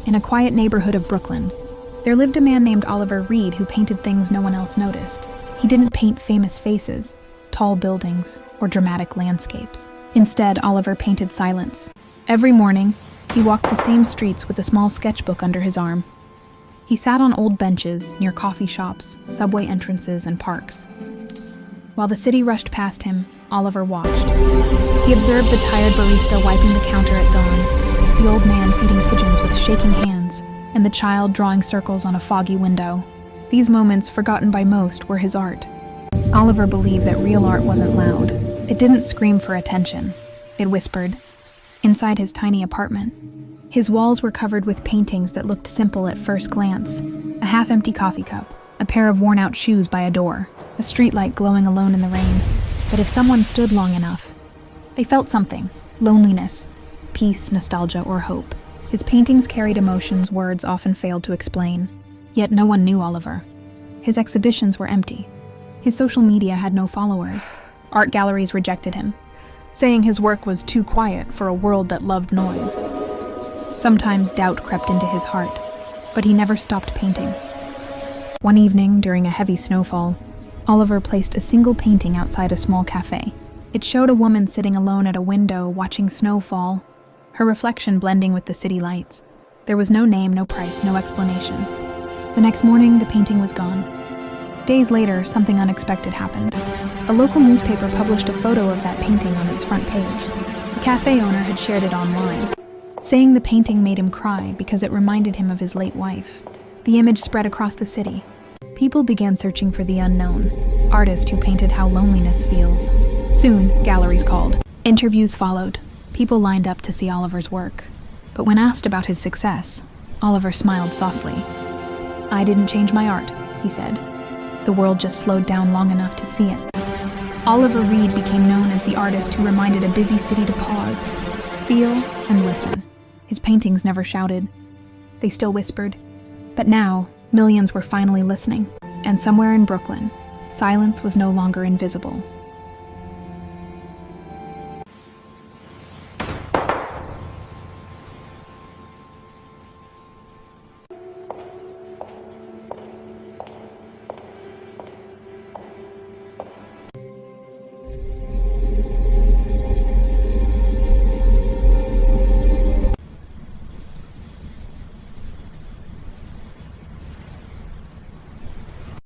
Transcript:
in a quiet neighborhood of Brooklyn, there lived a man named Oliver Reed who painted things no one else noticed. He didn't paint famous faces, tall buildings, or dramatic landscapes. Instead, Oliver painted silence. Every morning, he walked the same streets with a small sketchbook under his arm. He sat on old benches near coffee shops, subway entrances, and parks. While the city rushed past him, Oliver watched. He observed the tired barista wiping the counter at dawn, the old man feeding pigeons with shaking hands, and the child drawing circles on a foggy window. These moments, forgotten by most, were his art. Oliver believed that real art wasn't loud. It didn't scream for attention. It whispered. Inside his tiny apartment, his walls were covered with paintings that looked simple at first glance. A half-empty coffee cup, a pair of worn-out shoes by a door, a streetlight glowing alone in the rain. But if someone stood long enough, they felt something. Loneliness, peace, nostalgia, or hope. His paintings carried emotions words often failed to explain. Yet no one knew Oliver. His exhibitions were empty. His social media had no followers. Art galleries rejected him, saying his work was too quiet for a world that loved noise. Sometimes doubt crept into his heart, but he never stopped painting. One evening, during a heavy snowfall, Oliver placed a single painting outside a small cafe. It showed a woman sitting alone at a window watching snow fall, her reflection blending with the city lights. There was no name, no price, no explanation. The next morning, the painting was gone. Days later, something unexpected happened. A local newspaper published a photo of that painting on its front page. The cafe owner had shared it online, saying the painting made him cry because it reminded him of his late wife. The image spread across the city. People began searching for the unknown, artist who painted how loneliness feels. Soon, galleries called. Interviews followed. People lined up to see Oliver's work. But when asked about his success, Oliver smiled softly. "I didn't change my art," he said. "The world just slowed down long enough to see it." Oliver Reed became known as the artist who reminded a busy city to pause, feel, and listen. His paintings never shouted. They still whispered. But now, millions were finally listening. And somewhere in Brooklyn, silence was no longer invisible.